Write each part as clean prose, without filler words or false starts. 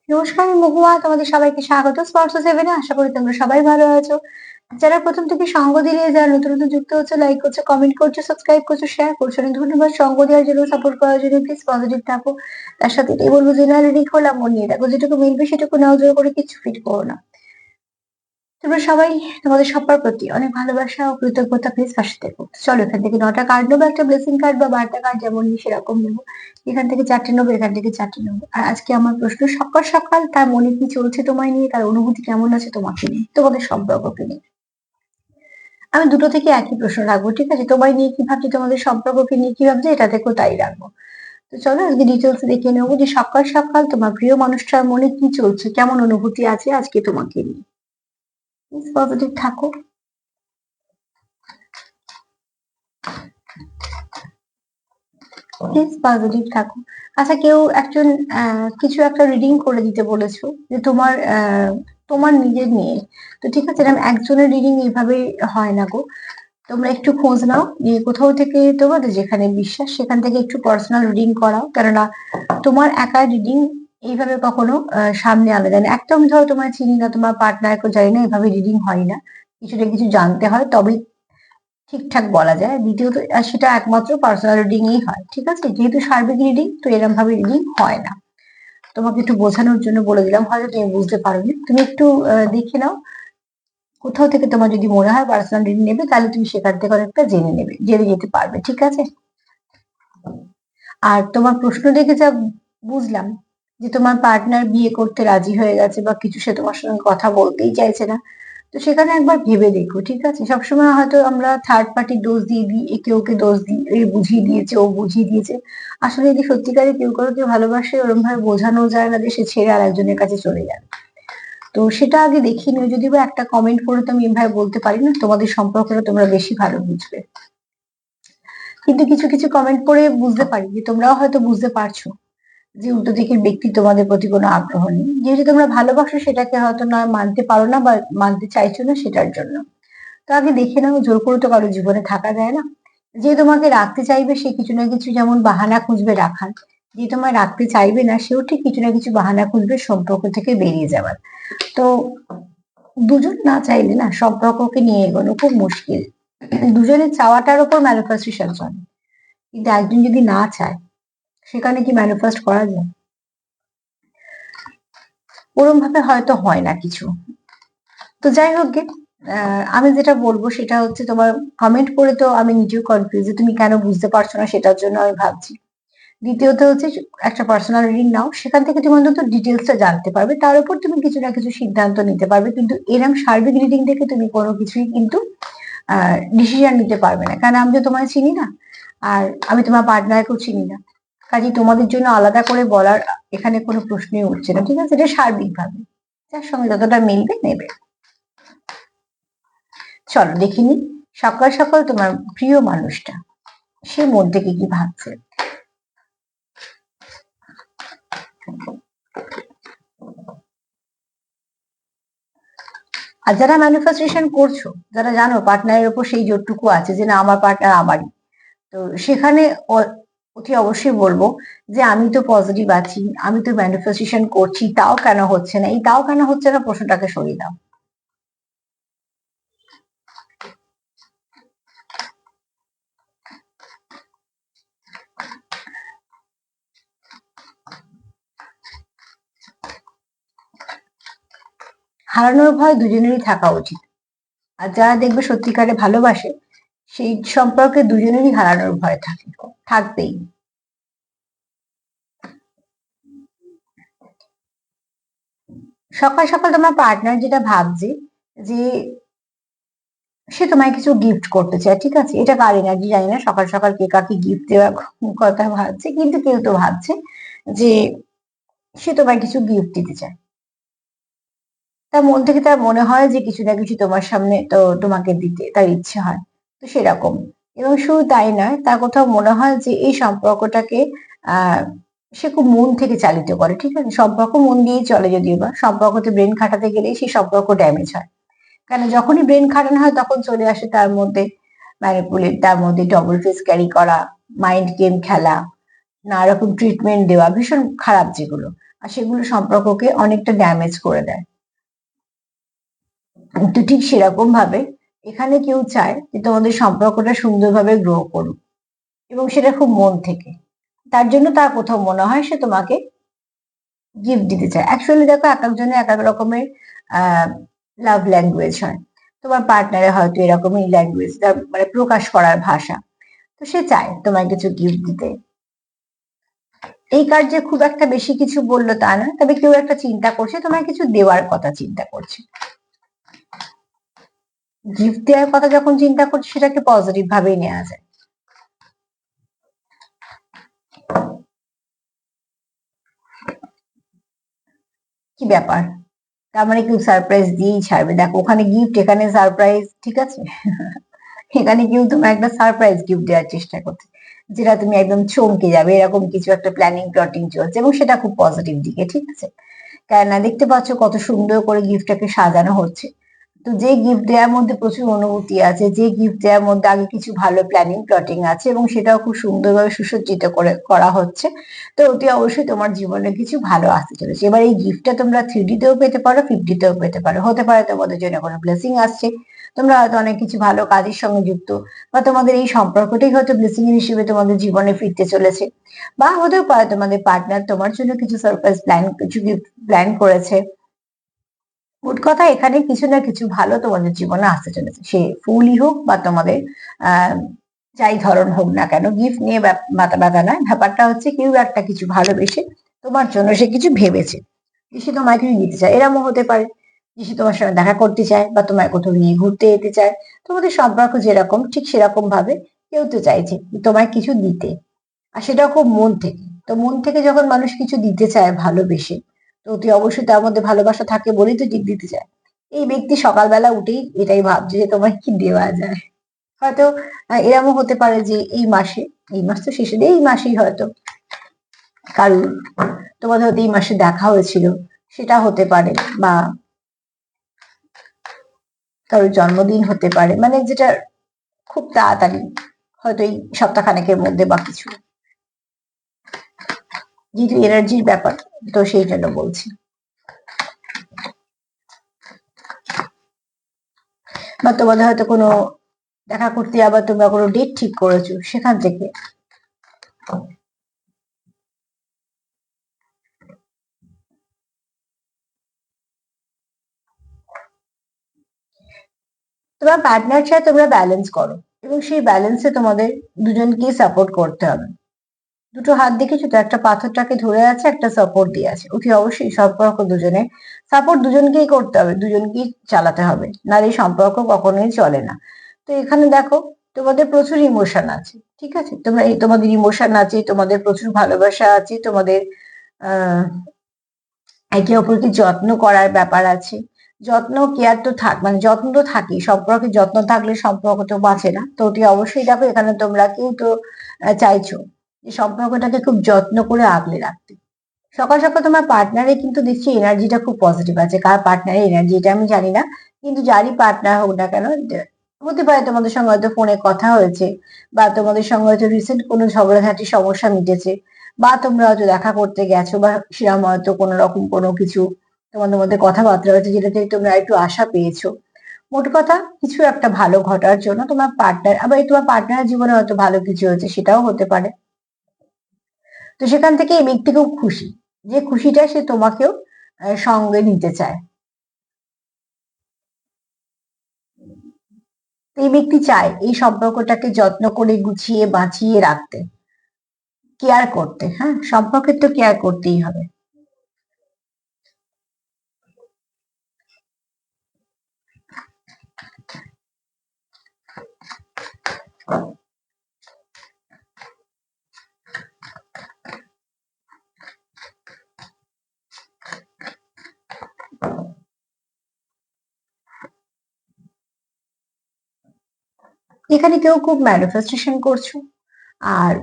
নমস্কার, আমি মহুয়া। তোমাদের সবাইকে স্বাগত স্পর্শ সেভেনে। আশা করি তোমরা সবাই ভালো আছো। যারা প্রথম থেকে সঙ্গ দিলে, যারা নতুন নতুন যুক্ত হচ্ছে, লাইক করছো, কমেন্ট করছো, সাবস্ক্রাইব করছো, শেয়ার করছো, অনেক ধন্যবাদ। সঙ্গ দেওয়ার জন্য, সাপোর্ট করার জন্য। প্লিজ পজিটিভ থাকো। তার সাথে এটাই বলবো, জেনারেল রিডিং করলাম, মন নিয়ে দেখো, যেটুকু মিলবে সেটুকু নাও, জোর করে কিছু ফিট করো না। তোমরা সবাই, তোমাদের সবার প্রতি অনেক ভালোবাসা ও কৃতজ্ঞতা। প্লিজ পাশে থেকো। চলো, এখান থেকে 9টা কার্ড নেবো, একটা ব্লেসিং কার্ড বা বার্তা কার্ড, যেমন নিই সেরকম নেবো। এখান থেকে 4টে নেবো, এখান থেকে 4টে নেবো। আর আজকে আমার প্রশ্ন, সকাল সকাল তার মনে কি চলছে তোমায় নিয়ে, তার অনুভূতি কেমন আছে তোমাকে নিয়ে, তোমাদের সম্পর্ককে নিয়ে। আমি দুটো থেকে একই প্রশ্ন রাখবো, ঠিক আছে? তোমায় নিয়ে কি ভাবছে, তোমাদের সম্পর্ককে নিয়ে কি ভাবছে, এটা থেকেও তাই রাখবো। তো চলো আজকে ডিটেলস দেখে নেবো যে সকাল সকাল তোমার প্রিয় মানুষটার মনে কি চলছে, কেমন অনুভূতি আছে আজকে তোমাকে নিয়ে। প্লিজ পজিটিভ থাকো। প্লিজ পজিটিভ থাকো। আচ্ছা, কেউ একজন কিছু একটা রিডিং করে দিতে বলেছো যে তোমার তোমার নিজের নিয়ে। তো ঠিক আছে, এরকম একজনের রিডিং এইভাবে হয় না গো। তোমরা একটু খোঁজ নাও, যে কোথাও থেকে তোমাদের যেখানে বিশ্বাস সেখান থেকে একটু পার্সোনাল রিডিং করাও, কেননা তোমার একা রিডিং এইভাবে কখনো সামনে আনা যায় না। একটা আমি ধরো তোমার চিনি না, তোমার পার্টনারকে জানি না, এভাবে রিডিং হয় না। কিছু না কিছু জানতে হয়, তবেই ঠিকঠাক বলা যায়। দ্বিতীয়ত সেটা একমাত্র পার্সোনাল রিডিংই হয়, ঠিক আছে? যেহেতু সার্বিক রিডিং, তো এরকম ভাবে রিডিং হয় না। তোমাকে একটু বোঝানোর জন্য বলে দিলাম, হয়তো তুমি বুঝতে পারোনি। তুমি একটু দেখে নাও, কোথাও থেকে তোমার যদি মনে হয় পার্সোনাল রিডিং নেবে, তাহলে তুমি সেখান থেকে অনেকটা জেনে যেতে পারবে, ঠিক আছে? আর তোমার প্রশ্ন দেখে যা বুঝলাম যে তোমার পার্টনার বিয়ে করতে রাজি হয়ে গেছে বা কিছু, সে তোমার সঙ্গে কথা বলতেই চাইছে না। তো সেখানে একবার ভেবে দেখো, ঠিক আছে? সবসময় হয়তো আমরা থার্ড পার্টি দোষ দিয়ে দিই, একে ওকে দোষ দিই, এ বুঝিয়ে দিয়েছে, ও বুঝিয়ে দিয়েছে। আসলে যদি সত্যিকারে কেউ কাউকে ভালোবাসে, ওরকম ভাবে বোঝানো যায় না যে সে ছেড়ে আর একজনের কাছে চলে যাবে। তো সেটা আগে দেখিয়ে নিও। যদি বা একটা কমেন্ট করে তো আমি এভাবে বলতে পারি না, তোমাদের সম্পর্কটা তোমরা বেশি ভালো বুঝবে। কিন্তু কিছু কিছু কমেন্ট করে বুঝতে পারি যে তোমরাও হয়তো বুঝতে পারছো যে উল্টো দিকের ব্যক্তি তোমাদের প্রতি কোনো আগ্রহ নেই। যেহেতু তোমরা ভালোবাসো, সেটাকে হয়তো নয় মানতে পারো না বা মানতে চাইছো না, সেটার জন্য। তো আগে দেখে নাও, জোর করে তো কারো জীবনে থাকা যায় না। যে তোমাকে রাখতে চাইবে, সে কিছু না কিছু যেমন বাহানা খুঁজবে রাখার। যে তোমায় রাখতে চাইবে না, সেও ঠিক কিছু না কিছু বাহানা খুঁজবে সম্পর্ক থেকে বেরিয়ে যাওয়ার। তো দুজন না চাইলে না সম্পর্ককে নিয়ে এগোনো খুব মুশকিল। দুজনের চাওয়াটার উপর ম্যানিফেস্টেশন চলে। কিন্তু একজন যদি না চায়, সেখানে কি ম্যানিফেস্ট করা যায়? ওরম ভাবে হয়তো হয় না কিছু। তো যাই হোক গে, আমি যেটা বলবো সেটা হচ্ছে, তোমার কমেন্ট করে তো আমি নিজেও কনফিউজ যে তুমি কেন বুঝতে পারছো না, সেটার জন্য আমি ভাবছি। দ্বিতীয়ত হচ্ছে, একটা পার্সোনাল রিডিং নাও, সেখান থেকে তুমি অন্তত ডিটেলসটা জানতে পারবে, তার উপর তুমি কিছু না কিছু সিদ্ধান্ত নিতে পারবে। কিন্তু এরম সার্বিক রিডিং থেকে তুমি কোনো কিছুই কিন্তু ডিসিশন নিতে পারবে না, কারণ আমি তো তোমায় চিনি না, আর আমি তোমার পার্টনারকেও চিনি না। কাজে তোমাদের জন্য আলাদা করে বলার এখানে কোনো প্রশ্নই উঠছে না, ঠিক আছে? এটা সার্বিক ভাবে যার সঙ্গে যতটা মিলবে নেবে। চলো দেখিনি, সকাল সকাল তোমার প্রিয় মানুষটা সে মন থেকে কি ভাবছে। আর যারা ম্যানিফেস্টেশন করছো, যারা জানো পার্টনারের উপর সেই জোরটুকু আছে যে না, আমার পার্টনার আমারই, তো সেখানে অতি অবশ্যই বলবো যে আমি তো পজিটিভ আছি, আমি তো ম্যানিফেস্টেশন করছি, তাও কেন হচ্ছে না? এই তাও কেন হচ্ছে না প্রশ্নটাকে সরিয়ে দাও। হারানোর ভয় দুজনেরই থাকা উচিত। আর যারা দেখবে সত্যিকারে ভালোবাসে, সেই সম্পর্কে দুজনেরই হারানোর ভয় থাকে, থাকবেই। সকাল সকাল তোমার পার্টনার যেটা ভাবছে যে সে তোমায় কিছু গিফট করতে চায়, ঠিক আছে? এটা কার এনার্জি জানি না, সকাল সকাল কে কাকে গিফট দেওয়ার কথা ভাবছে, কিন্তু কেউ তো ভাবছে যে সে তোমায় কিছু গিফট দিতে চায়। তার মন থেকে তার মনে হয় যে কিছু না কিছু তোমার সামনে তো তোমাকে দিতে তার ইচ্ছে হয়। তো সেরকম। এবং শুধু তাই নয়, তার কোথাও মনে হয় যে এই সম্পর্কটাকে আহ সে খুব মন থেকে চালিত করে, ঠিক আছে? সম্পর্ক মন দিয়েই চলে, যদিও বা সম্পর্কতে ব্রেন খাটাতে গেলেই সেই সম্পর্ক ড্যামেজ হয়। কেন, যখনই ব্রেন খাটানো হয় তখন চলে আসে তার মধ্যে ম্যানিপুলেট, তার মধ্যে ডবল ফেস ক্যারি করা, মাইন্ড গেম খেলা, নানা রকম ট্রিটমেন্ট দেওয়া, ভীষণ খারাপ যেগুলো। আর সেগুলো সম্পর্ককে অনেকটা ড্যামেজ করে দেয়। তো ঠিক সেরকম ভাবে এখানে কেউ চায় যে তোমাদের সম্পর্কটা সুন্দরভাবে গ্রো করুক এবং সেটা খুব মন থেকে। তার জন্য তার কোথাও মনে হয় সে তোমাকে গিফট দিতে চায়। অ্যাকচুয়ালি দেখো এক একজনের এক এক রকমের লাভ ল্যাঙ্গুয়েজ হয়। তোমার পার্টনারে হয়তো এরকমই ল্যাঙ্গুয়েজ, তার মানে প্রকাশ করার ভাষা। তো সে চায় তোমায় কিছু গিফট দিতে। এই কার্ড যে খুব একটা বেশি কিছু বললো তা না, তবে কেউ একটা চিন্তা করছে তোমায় কিছু দেওয়ার কথা চিন্তা করছে। গিফট দেওয়ার কথা যখন চিন্তা করছে সেটাকে পজিটিভ ভাবেই নেওয়া যায়। কি ব্যাপার, তার মানে কেউ সারপ্রাইজ দিয়েই ছাড়বে। দেখো ওখানে গিফট, এখানে সারপ্রাইজ, ঠিক আছে। এখানে কেউ তোমার একটা সারপ্রাইজ গিফট দেওয়ার চেষ্টা করছে, যেটা তুমি একদম চমকে যাবে, এরকম কিছু একটা প্ল্যানিং প্লটিং চলছে এবং সেটা খুব পজিটিভ দিকে, ঠিক আছে। কেননা দেখতে পাচ্ছ কত সুন্দর করে গিফটটাকে সাজানো হচ্ছে। তো যে গিফট দেওয়ার মধ্যে প্রচুর অনুভূতি আছে, যে গিফট দেওয়ার মধ্যে আগে কিছু ভালো প্ল্যানিং প্লটিং আছে এবং সেটাও খুব সুন্দরভাবে সুসজ্জিত করে করা হচ্ছে। তো অতি অবশ্যই তোমার জীবনে কিছু ভালো আসতে চলেছে। এবার এই গিফটটা তোমরা 3D তেও পেতে পারো, 50 তেও পেতে পারো। হতে পারে তোমাদের জন্য কোনো ব্লেসিং আসছে, তোমরা হয়তো অনেক কিছু ভালো কাজের সঙ্গে যুক্ত, বা তোমাদের এই সম্পর্কটাই হয়তো ব্লেসিং হিসেবে তোমাদের জীবনে ফিরতে চলেছে। বা হতেও পারে তোমাদের পার্টনার তোমার জন্য কিছু সারপ্রাইজ প্ল্যান, কিছু গিফট প্ল্যান করেছে। মোট কথা এখানে কিছু না কিছু ভালো তোমাদের জীবনে আসতে চলেছে, সে ফুলই হোক বা তোমাদের আহ যাই ধরন হোক না কেন। গিফট নিয়ে মাথা ব্যথা নয়, ব্যাপারটা হচ্ছে কেউ একটা কিছু ভালোবেসে তোমার জন্য সে কিছু ভেবেছে, যে সে তোমায় কিছু দিতে চায়। এরমও হতে পারে যে সে তোমার সঙ্গে দেখা করতে চায় বা তোমায় কোথাও নিয়ে ঘুরতে যেতে চায়। তোমাদের সম্পর্ক যেরকম ঠিক সেরকম ভাবে কেউ তো চাইছে তোমায় কিছু দিতে, আর সেটাও খুব মন থেকে। তো মন থেকে যখন মানুষ কিছু দিতে চায় ভালোবেসে, তো অতি অবশ্যই তার মধ্যে ভালোবাসা থাকে বলেই তো দিতে চায়। এই ব্যক্তি সকালবেলা উঠেই এটাই ভাবছে যে তোমায় কি দেওয়া যায়। হয়তো এরমও হতে পারে যে এই মাসে, এই মাস তো শেষে দিয়ে এই মাসেই হয়তো কারুর তোমাদের হয়তো এই মাসে দেখা হয়েছিল, সেটা হতে পারে। বা কারোর জন্মদিন হতে পারে, মানে যেটা খুব তাড়াতাড়ি, হয়তো এই সপ্তাহখানেকের মধ্যে বা কিছু, যেহেতু এনার্জির ব্যাপার, তো সেই জন্য বলছি। বা তোমাদের হয়তো কোনো দেখা করতে, আবার তোমরা কোনো ডেট ঠিক করেছো, সেখান থেকে। তোমার পার্টনার চায় তোমরা ব্যালেন্স করো এবং সেই ব্যালেন্সে তোমাদের দুজনকেই সাপোর্ট করতে হবে। দুটো হাত দেখেছো তো, একটা পাথরটাকে ধরে আছে, একটা সাপোর্ট দিয়ে আছে। অতি অবশ্যই সম্পর্ক দুজনে সাপোর্ট দুজনকেই করতে হবে, দুজনকেই চালাতে হবে, নাহলে এই সম্পর্ক কখনোই চলে না। তো এখানে দেখো তোমাদের প্রচুর ইমোশন আছে, ঠিক আছে। তোমরা তোমাদের ইমোশন আছে, তোমাদের প্রচুর ভালোবাসা আছে, তোমাদের আহ একে অপরকে যত্ন করার ব্যাপার আছে। যত্ন কেয়ার তো মানে যত্ন তো থাকেই, সম্পর্কে যত্ন থাকলে সম্পর্ক তো বাঁচে না। তো ওটি অবশ্যই দেখো এখানে তোমরা কেউ তো চাইছো যে সম্পর্কটাকে খুব যত্ন করে আগলে রাখতে। সকাল সকাল তোমার পার্টনারে কিন্তু দেখছি এনার্জিটা খুব পজিটিভ আছে। কার পার্টনারের এনার্জি এটা আমি জানি না, কিন্তু যারই পার্টনার হোক না কেন, হতে পারে তোমাদের সঙ্গে হয়তো ফোনে কথা হয়েছে, বা তোমাদের সঙ্গে হয়তো রিসেন্ট কোনো ঝগড়াঝাটি সমস্যা মিটেছে, বা তোমরা হয়তো দেখা করতে গেছো, বা সেরকম হয়তো কোনো রকম কোনো কিছু তোমাদের মধ্যে কথাবার্তা হয়েছে যেটাতে তোমরা একটু আশা পেয়েছো। মোট কথা কিছু একটা ভালো ঘটার জন্য তোমার পার্টনার, আবার এই তোমার পার্টনারের জীবনে হয়তো ভালো কিছু হয়েছে, সেটাও হতে পারে। তো সেখান থেকে এই ব্যক্তি খুব খুশি, যে খুশিটা সে তোমাকেও সঙ্গে নিতে চায়। এই ব্যক্তি চায় এই সম্পর্কটাকে যত্ন করে গুছিয়ে বাঁচিয়ে রাখতে, কেয়ার করতে। হ্যাঁ, সম্পর্কের তো কেয়ার করতেই হবে। এখানে কেউ খুব ম্যানিফেস্টেশন করছো, আর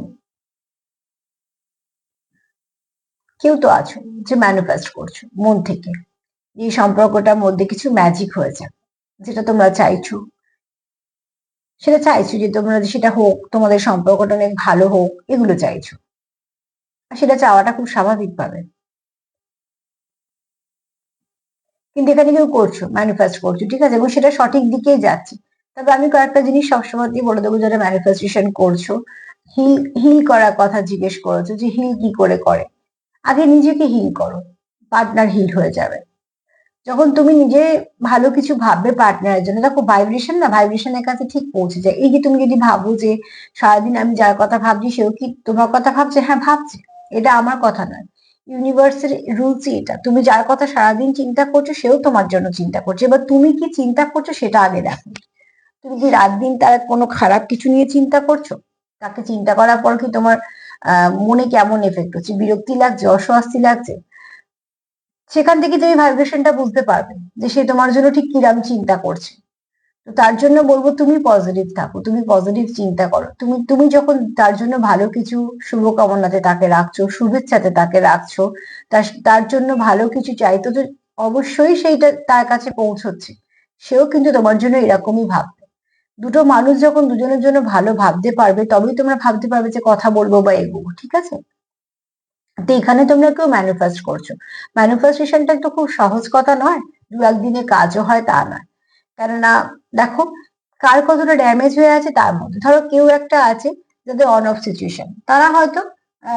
কেউ তো আছো যে ম্যানিফেস্ট করছো মন থেকে এই সম্পর্কটার মধ্যে কিছু ম্যাজিক হয়েছে, যেটা তোমরা চাইছো। সেটা চাইছো যে তোমরা সেটা হোক, তোমাদের সম্পর্কটা অনেক ভালো হোক, এগুলো চাইছো। আর সেটা চাওয়াটা খুব স্বাভাবিক ভাবে। কিন্তু এখানে কেউ করছো, ম্যানিফেস্ট করছো, ঠিক আছে, এবং সেটা সঠিক দিকেই যাচ্ছে। তবে আমি কয়েকটা জিনিস সবসময় বলে দেবো, যারা ম্যানিফেস্টেশন করছো, হিল হিল করার কথা জিজ্ঞেস করেছো যে হিল কি করে করে। আগে নিজেকে হিল করো, পার্টনার হিল হয়ে যাবে। যখন তুমি নিজে ভালো কিছু ভাববে পার্টনারের জন্য, দেখো ভাইব্রেশন না, ভাইব্রেশনের কাছে ঠিক পৌঁছে যায়। এই যে তুমি যদি ভাবো যে সারাদিন আমি যার কথা ভাবছি সেও কি তোমার কথা ভাবছে, হ্যাঁ ভাবছে, এটা আমার কথা নয়, ইউনিভার্সের রুলসই এটা। তুমি যার কথা সারাদিন চিন্তা করছো সেও তোমার জন্য চিন্তা করছে। এবার তুমি কি চিন্তা করছো সেটা আগে দেখো। তুমি কি রাত দিন তার কোনো খারাপ কিছু নিয়ে চিন্তা করছো? তাকে চিন্তা করার পর কি তোমার মনে কেমন এফেক্ট হচ্ছে, বিরক্তি লাগছে, অস্বস্তি লাগছে? সেখান থেকে তুমি ভাইব্রেশনটা বুঝতে পারবে যে সে তোমার জন্য ঠিক কিরাম চিন্তা করছে। তো তার জন্য বলবো তুমি পজিটিভ থাকো, তুমি পজিটিভ চিন্তা করো। তুমি তুমি যখন তার জন্য ভালো কিছু শুভকামনাতে তাকে রাখছো, শুভেচ্ছাতে তাকে রাখছো, তার জন্য ভালো কিছু চাইতো, তো অবশ্যই সেইটা তার কাছে পৌঁছচ্ছে। সেও কিন্তু তোমার জন্য এরকমই ভাববে। দুটো মানুষ যখন দুজনের জন্য ভালো ভাবতে পারবে, তবেই তোমরা ভাবতে পারবে যে কথা বলবো বা এগোবো, ঠিক আছে? তো এখানে তোমরা কেউ ম্যানিফেস্ট করছো, ম্যানিফেস্টেশনটা তো খুব সহজ কথা নয়, দু একদিনে কাজও হয় তা নয়। কেননা দেখো, কার কতটা ড্যামেজ হয়ে আছে তার মধ্যে। ধরো কেউ একটা আছে যাদের অন অফ সিচুয়েশন, তারা হয়তো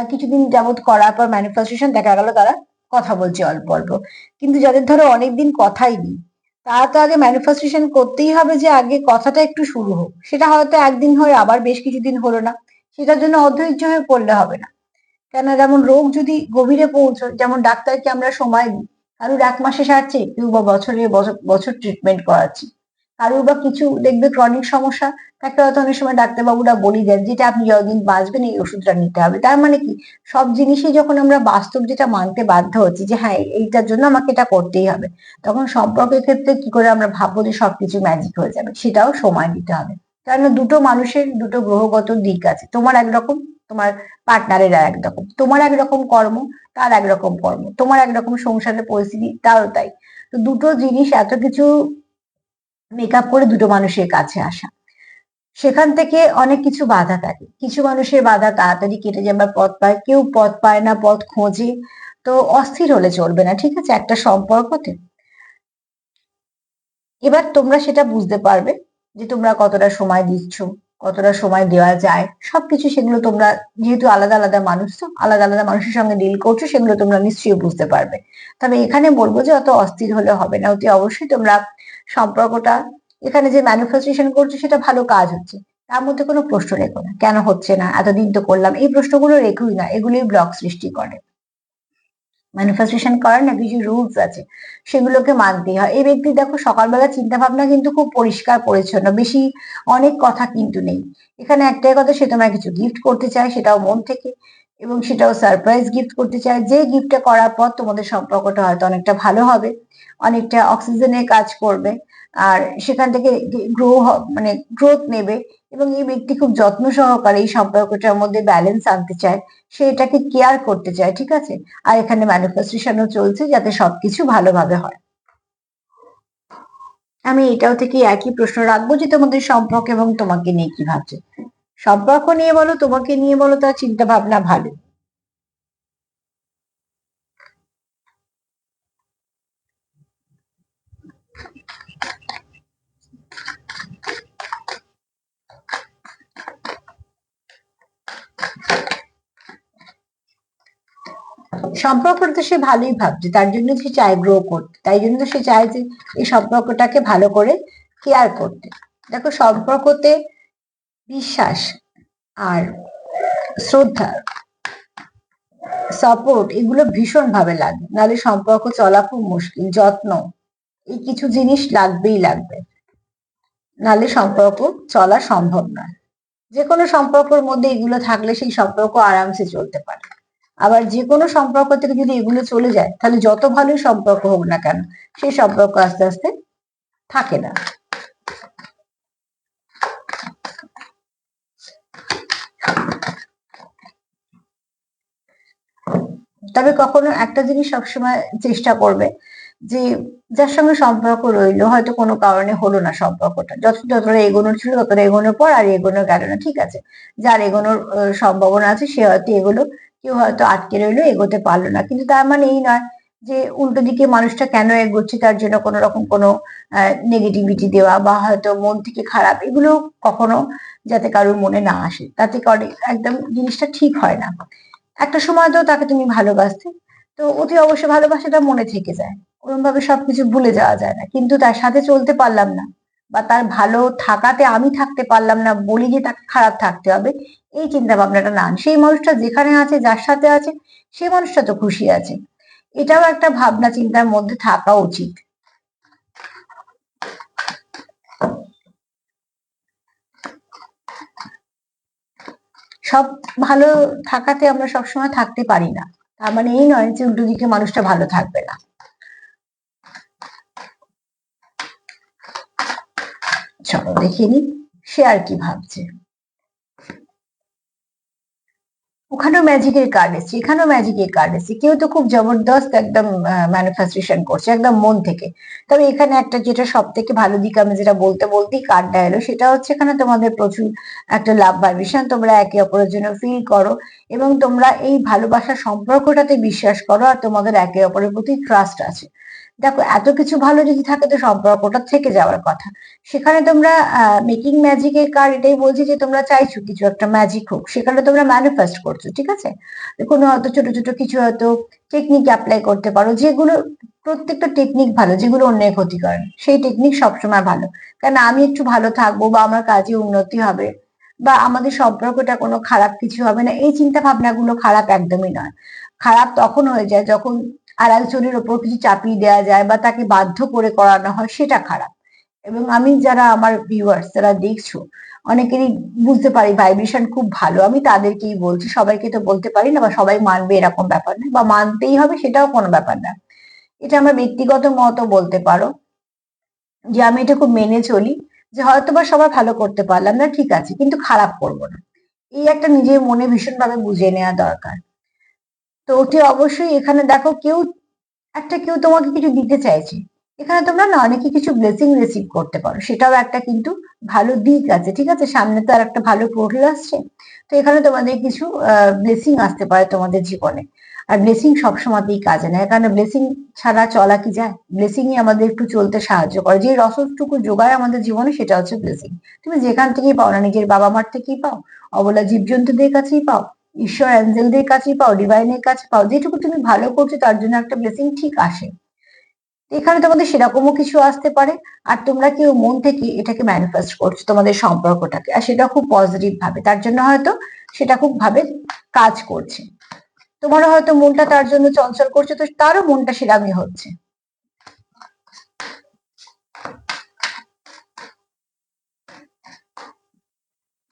কিছুদিন যাবত করার পর ম্যানিফেস্টেশন দেখা গেল তারা কথা বলছে অল্প অল্প। কিন্তু যাদের ধরো অনেকদিন কথাই নেই, তারা তো আগে ম্যানিফেস্টেশন করতেই হবে যে আগে কথাটা একটু শুরু হোক। সেটা হয়তো একদিন হয়ে আবার বেশ কিছুদিন হলো না, সেটার জন্য অধৈর্য হয়ে পড়লে হবে না। কেন, যেমন রোগ যদি গভীরে পৌঁছয়, যেমন ডাক্তারকে আমরা সময় দিই, কারুর 1 মাসে সারছে, কেউ বা বছরে বছর বছর ট্রিটমেন্ট করাচ্ছি। কারুর বা কিছু দেখবে ক্রনিক সমস্যা, তাকে হয়তো অনেক সময় ডাক্তারবাবুরা বলি দেন যেটা আপনি যতদিন বাঁচবেন এই ওষুধটা নিতে হবে। তার মানে কি, সব জিনিসই যখন আমরা বাস্তব যেটা মানতে বাধ্য হচ্ছি যে হ্যাঁ এইটার জন্য আমাকে এটা করতেই হবে, তখন সম্পর্কের ক্ষেত্রে কি করে আমরা ভাববো যে সবকিছু ম্যাজিক হয়ে যাবে? সেটাও সময় দিতে হবে। কারণ দুটো মানুষের দুটো গ্রহগত দিক আছে, তোমার একরকম, তোমার পার্টনারের একরকম, তোমার একরকম কর্ম, তার একরকম কর্ম, তোমার একরকম সংসারের পরিস্থিতি, তারও তাই। তো দুটো জিনিস এত কিছু মেকআপ করে দুটো মানুষের কাছে আসা, সেখান থেকে অনেক কিছু বাধা থাকে। কিছু মানুষের বাধা তাড়াতাড়ি কেটে যাবার পথ পায়, কেউ পথ পায় না, পথ খোঁজে। তো অস্থির হলে চলবে না, ঠিক আছে, একটা সম্পর্কতে। এবার তোমরা সেটা বুঝতে পারবে যে তোমরা কতটা সময় দিচ্ছ, কতটা সময় দেওয়া যায়, সবকিছু সেগুলো তোমরা, যেহেতু আলাদা আলাদা মানুষ, তো আলাদা আলাদা মানুষের সঙ্গে ডিল করছো, সেগুলো তোমরা নিশ্চয়ই বুঝতে পারবে। তবে এখানে বলবো যে অত অস্থির হলে হবে না, অতি অবশ্যই তোমরা সম্পর্কটা, এখানে যে ম্যানিফেস্টেশন করছো সেটা ভালো কাজ হচ্ছে, তার মধ্যে কোনো প্রশ্ন রেখো না, কেন হচ্ছে না, এতদিন তো করলাম, এই প্রশ্নগুলো রেখোই না, এগুলোই ব্লক সৃষ্টি করে। ম্যানিফেস্টেশন করার না কিছু রুলস আছে, সেগুলোকে মানতেই হয়। এই ব্যক্তি দেখো সকালবেলা চিন্তা ভাবনা কিন্তু খুব পরিষ্কার পরিচ্ছন্ন, বেশি অনেক কথা কিন্তু নেই। এখানে একটাই কথা, সে তোমায় কিছু গিফট করতে চায়, সেটাও মন থেকে, এবং সেটাও সারপ্রাইজ গিফট করতে চায়। যে গিফটটা করার পর তোমাদের সম্পর্কটা হয়তো অনেকটা ভালো হবে, অনেকটা অক্সিজেনের কাজ করবে, আর সেখান থেকে গ্রো, মানে গ্রোথ নেবে। এবং এই ব্যক্তি খুব যত্ন সহকারে এই সম্পর্কটার মধ্যে ব্যালেন্স আনতে চায়, সে এটাকে কেয়ার করতে চায়, ঠিক আছে। আর এখানে ম্যানিফেস্টেশনও চলছে যাতে সবকিছু ভালোভাবে হয়। আমি এটাও থেকে একই প্রশ্ন রাখবো যে তোমাদের সম্পর্ক এবং তোমাকে নিয়ে কি ভাবছে। সম্পর্ক নিয়ে বলো, তোমাকে নিয়ে বলো, তার চিন্তা ভাবনা ভালো। সম্পর্কটা তো সে ভালোই ভাবছে, তার জন্য সে চায় গ্রো করতে, তাই জন্য তো সে চায় যে এই সম্পর্কটাকে ভালো করে কেয়ার করতে। দেখো, সম্পর্কতে বিশ্বাস আর শ্রদ্ধা, সাপোর্ট, এগুলো ভীষণ ভাবে লাগে, নাহলে সম্পর্ক চলা খুব মুশকিল। যত্ন, এই কিছু জিনিস লাগবেই লাগবে, নাহলে সম্পর্ক চলা সম্ভব নয়। যে কোনো সম্পর্কের মধ্যে এগুলো থাকলে সেই সম্পর্ক আরামসে চলতে পারে। আবার যে কোনো সম্পর্ক থেকে যদি এগুলো চলে যায়, তাহলে যত ভালোই সম্পর্ক হোক না কেন, সেই সম্পর্ক আস্তে আস্তে থাকে না। তবে কখনো একটা জিনিস সবসময় চেষ্টা করবে যে যার সঙ্গে সম্পর্ক রইলো, হয়তো কোনো কারণে হলো না সম্পর্কটা, যতটা এগোনোর ছিল ততটা এগোনোর পর আর এগোনো গেল না, ঠিক আছে, যার এগোনোর সম্ভাবনা আছে সে হয়তো এগোলো, কেউ হয়তো আটকে রইলো, এগোতে পারলো না। কিন্তু তার মানে এই নয় যে উল্টো দিকে মানুষটা কেন এগোচ্ছে তার জন্য কোনো রকম কোনো নেগেটিভিটি দেওয়া বা হয়তো মন থেকে খারাপ, এগুলো কখনো যাতে কারোর মনে না আসে, তাতে করে একদম জিনিসটা ঠিক হয় না। একটা সময় তো তাকে তুমি ভালোবাসতে, তো অতি অবশ্য ভালোবাসাটা মনে থেকে যায়, ওরকম ভাবে সবকিছু ভুলে যাওয়া যায় না, কিন্তু তার সাথে চলতে পারলাম না বা তার ভালো থাকাতে আমি থাকতে পারলাম না বলি যে তাকে খারাপ থাকতে হবে, এই চিন্তা ভাবনাটা না আন। সেই মানুষটা যেখানে আছে, যার সাথে আছে, সেই মানুষটা তো খুশি আছে, এটাও একটা ভাবনা চিন্তার মধ্যে থাকা উচিত। সব ভালো থাকাতে আমরা সবসময় থাকতে পারি না, তার মানে এই নয় যে উল্টো দিকে মানুষটা ভালো থাকবে না। চলো দেখে নি সে আর কি ভাবছে। ওখানেও ম্যাজিকের কার্ড এসছে, এখানেও ম্যাজিকের কার্ড এসছে, কেউ তো খুব জবরদস্ত একদম ম্যানিফেস্টেশন করছে একদম মন থেকে। তবে এখানে একটা যেটা সব থেকে ভালো দিক, আমি যেটা বলতে বলতেই কার্ডটা এলো, সেটা হচ্ছে এখানে তোমাদের প্রচুর একটা লাভ ভাইব্রেশন, তোমরা একে অপরের জন্য ফিল করো এবং তোমরা এই ভালোবাসার সম্পর্কটাতে বিশ্বাস করো আর তোমাদের একে অপরের প্রতি ট্রাস্ট আছে। দেখো এত কিছু ভালো যদি থাকে তো সম্পর্কটা থেকে যাওয়ার কথা। সেখানে তোমরা মেকিং ম্যাজিকের কার্ড এটাই বলছে যে তোমরা চাইছো কিছু একটা ম্যাজিক হোক, সেখানে তোমরা ম্যানিফেস্ট করছো, ঠিক আছে। কোনো হয়তো ছোট ছোট কিছু হয়তো টেকনিক অ্যাপ্লাই করতে পারো, যেগুলো প্রত্যেকটা টেকনিক ভালো, যেগুলো অন্যের ক্ষতি করে না, সেই টেকনিক সবসময় ভালো। কারণ আমি একটু ভালো থাকবো বা আমার কাজে উন্নতি হবে বা আমাদের সম্পর্কটা কোনো খারাপ কিছু হবে না, এই চিন্তা ভাবনাগুলো খারাপ একদমই নয়। খারাপ তখন হয়ে যায় যখন আর একজনের ওপর কিছু চাপিয়ে দেওয়া যায় বা তাকে বাধ্য করে করানো হয়, সেটা খারাপ। এবং আমি যারা আমার ভিউয়ার্স যারা দেখছো, অনেকেরই বুঝতে পারি ভাইব্রেশন খুব ভালো, আমি তাদেরকেই বলছি, সবাইকে তো বলতে পারি না বা সবাই মানবে এরকম ব্যাপার না, বা মানতেই হবে সেটাও কোনো ব্যাপার না। এটা আমার ব্যক্তিগত মতও বলতে পারো, যে আমি এটা খুব মেনে চলি, যে হয়তো বা সবার ভালো করতে পারলাম না, ঠিক আছে, কিন্তু খারাপ করব না, এই একটা নিজের মনে ভীষণ ভাবে বুঝে নেওয়া দরকার। তো অতি অবশ্যই এখানে দেখো কেউ একটা কেউ তোমাকে কিছু দিতে চাইছে, এখানে তোমরা না অনেকে কিছু ব্লেসিং রিসিভ করতে পারো, সেটাও একটা কিন্তু ভালো দিক আছে, ঠিক আছে। সামনে তো আর একটা ভালো পোর্টাল আসছে, তো এখানে তোমাদের কিছু ব্লেসিং আসতে পারে তোমাদের জীবনে। আর ব্লেসিং সবসময়তেই কাজে নেয়, কারণ ব্লেসিং ছাড়া চলা কি যায়, ব্লেসিংই আমাদের একটু চলতে সাহায্য করে, যে রসদটুকু যোগায় আমাদের জীবনে সেটা হচ্ছে ব্লেসিং। তুমি যেখান থেকেই পাও না, নিজের বাবা মার থেকেই পাও, অবলা জীবজন্তুদের কাছেই পাও, ঈশ্বর অ্যাঞ্জেলদের কাছেই পাও, ডিভাইনের কাছে পাও, যেটুকু তুমি ভালো করছো তার জন্য একটা ব্লেসিং ঠিক আসে। এখানে তোমাদের সেরকমও কিছু আসতে পারে, আর তোমরা কেউ মন থেকে এটাকে ম্যানিফেস্ট করছো তোমাদের সম্পর্কটাকে, আর সেটা খুব পজিটিভ ভাবে, তার জন্য হয়তো সেটা খুব ভাবে কাজ করছে। তোমারও হয়তো মনটা তার জন্য চঞ্চল করছে, তো তারও মনটা সেরামই হচ্ছে।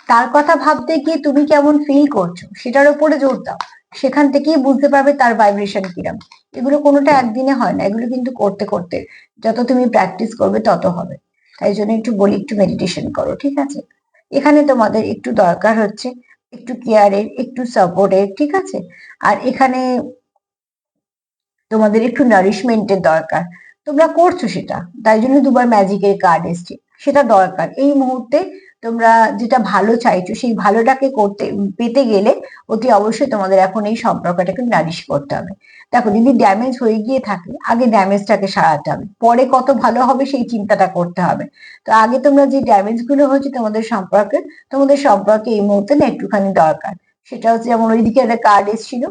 তার কথা ভাবতে গিয়ে তুমি কেমন ফিল করছো সেটার উপরে জোর দাও, সেখান থেকেই বুঝতে পারবে তার ভাইব্রেশন কিরম। এগুলো কোনোটা একদিনে হয় না, এগুলো কিন্তু করতে করতে যত তুমি প্র্যাকটিস করবে তত হবে। তাই জন্য একটু বলি একটু মেডিটেশন করো, ঠিক আছে। এখানে তোমাদের একটু দরকার হচ্ছে একটু কেয়ারের, একটু সাপোর্টের, ঠিক আছে। আর এখানে তোমাদের একটু নারিশমেন্টের দরকার, তোমরা করছো সেটা, তাই জন্য দুবার ম্যাজিকের কার্ড এসছে, সেটা দরকার এই মুহূর্তে। তোমরা যেটা ভালো চাইছো সেই ভালোটাকে করতে পেতে গেলে অতি অবশ্যই তোমাদের এখন এই সম্পর্কটাকে নারিশ করতে হবে। দেখো যদি ড্যামেজ হয়ে গিয়ে থাকে, আগে ড্যামেজটাকে সারাতে হবে, পরে কত ভালো হবে সেই চিন্তাটা করতে হবে। তো আগে তোমরা যে ড্যামেজ গুলো হচ্ছে তোমাদের সম্পর্কে এই মুহূর্তে না একটুখানি দরকার। সেটা হচ্ছে যেমন ওইদিকে একটা কার্ড এসেছিল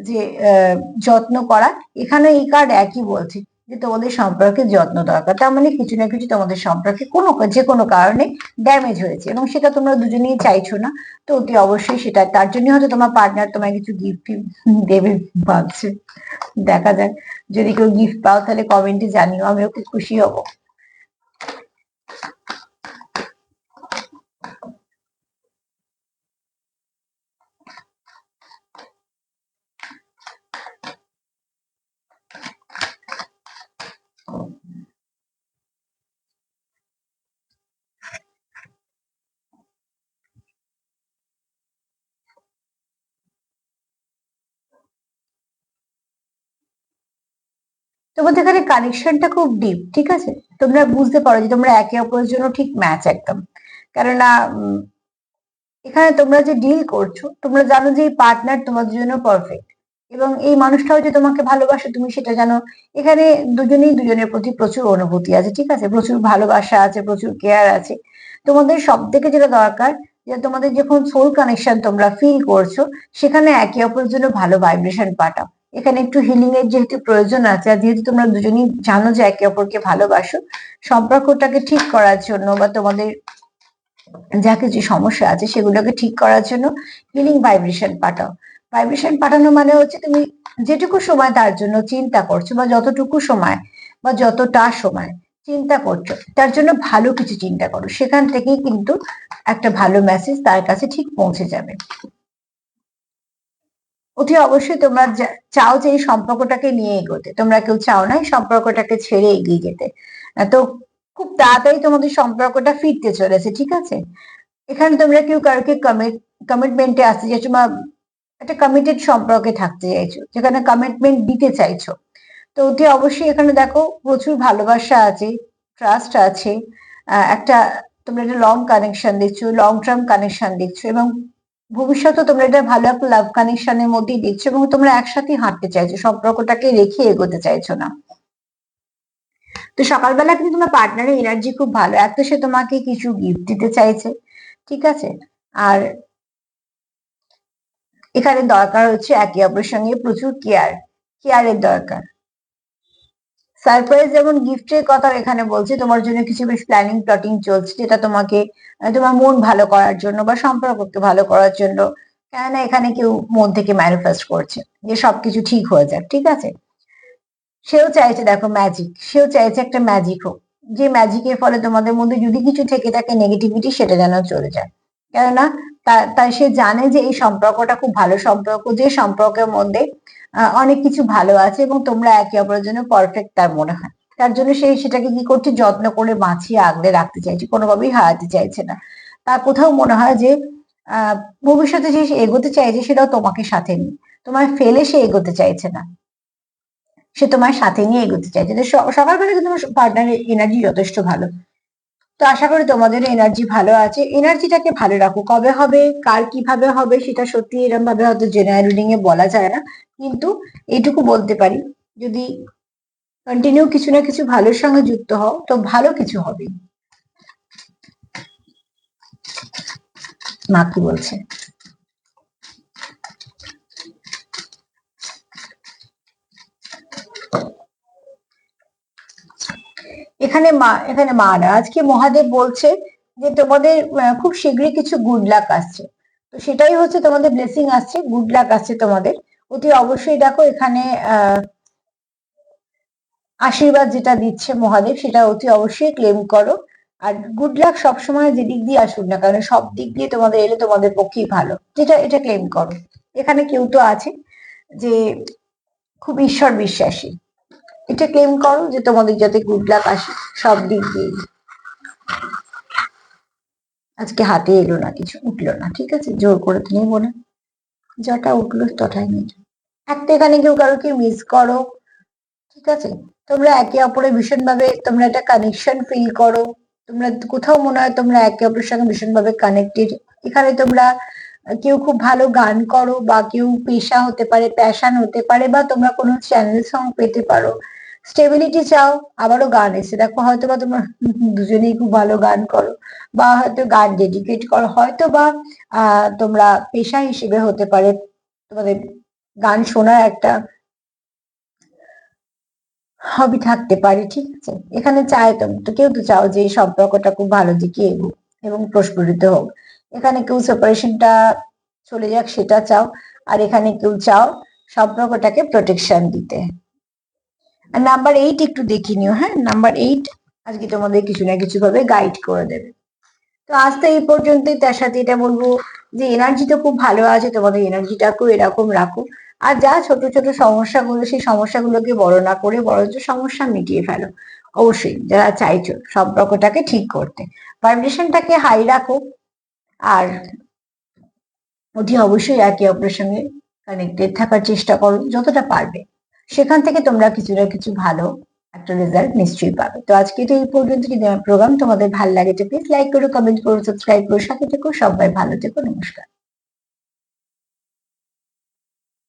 যে যত্ন করা, এখানে এই কার্ড একই বলছে যে তোমাদের সম্পর্কে যত্ন দরকার, তার মানে কিছু না কিছু তোমাদের সম্পর্কে কোনো যে কোনো কারণে ড্যামেজ হয়েছে এবং সেটা তোমরা দুজনেই চাইছো না। তো অতি অবশ্যই সেটা তার জন্য হয়তো তোমার পার্টনার তোমায় কিছু গিফট দেবে ভাবছে। দেখা যাক, যদি কেউ গিফট পাও তাহলে কমেন্টে জানিও, আমিও খুব খুশি হব। তোমাদের এখানে কানেকশনটা খুব ডিপ, ঠিক আছে। তোমরা বুঝতে পারো যে তোমরা একে অপরের জন্য ঠিক ম্যাচ একদম। কেননা এখানে তোমরা যে ডিল করছো তোমরা জানো যে এই পার্টনার তোমাদের জন্য পারফেক্ট। এবং এই মানুষটাও যে তোমাকে ভালোবাসে তুমি সেটা জানো। এখানে দুজনেই দুজনের প্রতি প্রচুর অনুভূতি আছে, ঠিক আছে, প্রচুর ভালোবাসা আছে, প্রচুর কেয়ার আছে। তোমাদের সব থেকে যেটা দরকার, যে তোমাদের যখন সোল কানেকশন তোমরা ফিল করছো, সেখানে একে অপরের জন্য ভালো ভাইব্রেশন পাঠাও। এখানে একটু হিলিং এর যেহেতু প্রয়োজন আছে, আর যেহেতু তোমরা দুজনেই জানো যে একে অপরকে ভালোবাসো, সম্পর্কটাকে ঠিক করার জন্য বা তোমাদের যা কিছু সমস্যা আছে সেগুলোকে ঠিক করার জন্য হিলিং ভাইব্রেশন পাঠাও। ভাইব্রেশন পাঠানো মানে হচ্ছে তুমি যেটুকু সময় তার জন্য চিন্তা করছো, বা যতটুকু সময় বা যতটা সময় চিন্তা করছো, তার জন্য ভালো কিছু চিন্তা করো, সেখান থেকেই কিন্তু একটা ভালো মেসেজ তার কাছে ঠিক পৌঁছে যাবে। অতি অবশ্যই তোমরা চাও যে এই সম্পর্কটাকে নিয়ে এগোতে, তোমরা কেউ চাও না এই সম্পর্কটাকে ছেড়ে এগিয়ে যেতে। তো খুব তাড়াতাড়ি তোমাদের সম্পর্কটা ফিরতে চলেছে, ঠিক আছে। এখানে তোমরা কেউ কাউকে কমিটমেন্টে আসতে চাইছো, বা একটা কমিটেড সম্পর্কে থাকতে চাইছো, যেখানে কমিটমেন্ট দিতে চাইছো। তো অতি অবশ্যই এখানে দেখো প্রচুর ভালোবাসা আছে, ট্রাস্ট আছে, একটা তোমরা একটা লং কানেকশন দেখছো, লং টার্ম কানেকশন দেখছো, এবং ভবিষ্যতে তোমরা এটা ভালো একটা লাভ কানেকশনের মধ্যেই দেখছো, এবং তোমরা একসাথে হাঁটতে চাইছো, সম্পর্কটাকে রেখে এগোতে চাইছো না। তো সকালবেলা কিন্তু তোমার পার্টনারের এনার্জি খুব ভালো, এক তো সে তোমাকে কিছু গিফট দিতে চাইছে, ঠিক আছে। আর এখানে দরকার হচ্ছে একে অপরের সঙ্গে প্রচুর কেয়ারের দরকার। সারপ্রাইজ যেমন গিফটের কথা এখানে বলছে, তোমার জন্য কিছু বেশ প্ল্যানিং প্লটিং চলছে, যেটা তোমাকে তোমার মন ভালো করার জন্য বা সম্পর্ককে ভালো করার জন্য। কেননা এখানে কেউ মন থেকে ম্যানিফেস্ট করছে যে সবকিছু ঠিক হয়ে যাক, ঠিক আছে। সেও চাইছে দেখো ম্যাজিক, সেও চাইছে একটা ম্যাজিক হোক, যে ম্যাজিকের ফলে তোমাদের মধ্যে যদি কিছু থেকে থাকে নেগেটিভিটি, সেটা যেন চলে যায়। কেননা তাই সে জানে যে এই সম্পর্কটা খুব ভালো সম্পর্ক, যে সম্পর্কের মধ্যে অনেক কিছু ভালো আছে, এবং তোমরা একে অপরের জন্য পারফেক্ট তার মনে হয়। তার জন্য সে সেটাকে কি করছে, যত্ন করে বাঁচিয়ে আগলে রাখতে চাইছে, কোনোভাবেই হারাতে চাইছে না। তার কোথাও মনে হয় যে আহ ভবিষ্যতে যে সে এগোতে চাইছে, সেটাও তোমাকে সাথে নিয়ে, তোমায় ফেলে সে এগোতে চাইছে না, সে তোমার সাথে নিয়ে এগোতে চাইছে। তো সকালবেলা কিন্তু তোমার পার্টনারের এনার্জি যথেষ্ট ভালো। তো আশা করি তোমাদের এনার্জি ভালো আছে, এনার্জিটাকে ভালো রাখো। কবে হবে, কার কিভাবে হবে, সেটা সত্যি এরকম ভাবে হয়তো জেনারেল রিডিং এ বলা যায় না, কিন্তু এইটুকু বলতে পারি, যদি কন্টিনিউ কিছু না কিছু ভালোর সঙ্গে যুক্ত হও, তো ভালো কিছু হবে। মা কি বলছে? এখানে মারা আজকে মহাদেব বলছে যে তোমাদের খুব শীঘ্রই কিছু গুড লাক আসছে। তো সেটাই হচ্ছে তোমাদের ব্লেসিং আসছে, গুড লাক আসছে তোমাদের। অতি অবশ্যই দেখো এখানে আশীর্বাদ যেটা দিচ্ছে মহাদেব, সেটা অতি অবশ্যই ক্লেম করো। আর গুড লাক সবসময় যেদিক দিয়ে আসুক না কারণ, সব দিক দিয়ে তোমাদের এলে তোমাদের পক্ষেই ভালো, যেটা এটা ক্লেম করো। এখানে কেউ তো আছে যে খুব ঈশ্বর বিশ্বাসী, এটা ক্লেম করো যে তোমাদের যাতে গুড লাক আসে সব দিক দিয়ে। আজকে হাতে এলো না, কিছু উঠলো না, ঠিক আছে, জোর করে তুমি বলে যটা উঠলো তটাই নিয়ে একটা। এখানে কেউ কারোকে মিস করো, ঠিক আছে। তোমরা একে অপরের ভীষণ ভাবে তোমরা একটা কানেকশন ফিল করো, তোমরা কোথাও মনে হয় তোমরা একে অপরের সঙ্গে ভীষণ ভাবে কানেক্টেড। এখানে তোমরা কেউ খুব ভালো গান করো, বা কেউ পেশা হতে পারে, প্যাশন হতে পারে, বা তোমরা কোনো চ্যানেল সং পেতে পারো। স্টেবিলিটি চাও, আবারও গান এসে দেখো, হয়তো বা তোমরা দুজনেই খুব ভালো গান করো, বা হয়তো গান ডেডিকেট করো, হয়তো বা তোমরা পেশা হিসেবে হতে পারে তোমাদের গান শোনার একটা হবি থাকতে পারে, ঠিক আছে। এখানে চাই তো কেউ তো চাও যে এই সম্পর্কটা খুব ভালো দিকে এগোক এবং প্রস্ফুটিত হোক। এখানে কেউ সেপারেশনটা চলে যাক সেটা চাও, আর এখানে কেউ চাও সম্পর্কটাকে প্রোটেকশন দিতে। আর নাম্বার 8 একটু দেখে নিও, হ্যাঁ, নাম্বার 8 আজকে তোমাদের কিছু না কিছু ভাবে গাইড করে দেবে। তো আজ তো এই পর্যন্তই। তার সাথে এটা বলবো যে এনার্জি তো খুব ভালো আছে, তোমাদের এনার্জিটাকেও এরকম রাখো। আর যা ছোট ছোট সমস্যাগুলো, সেই সমস্যাগুলোকে বড় না করে বরঞ্চ সমস্যা মিটিয়ে ফেলো। অবশ্যই যারা চাইছো সম্পর্কটাকে ঠিক করতে, ভাইব্রেশনটাকে হাই রাখো। আর অতি অবশ্যই একে অপরের সঙ্গে কানেক্টেড থাকার চেষ্টা করো যতটা পারবে। সেখান থেকে তোমরা কিছু না কিছু ভালো একটা রেজাল্ট নিশ্চয়ই পাবে। তো আজকে তো এই পর্যন্ত। যদি আমার প্রোগ্রাম তোমাদের ভালো লাগে তো প্লিজ লাইক করো, কমেন্ট করো, সাবস্ক্রাইব করো, সাথে থেকো। সবাই ভালো থেকো, নমস্কার।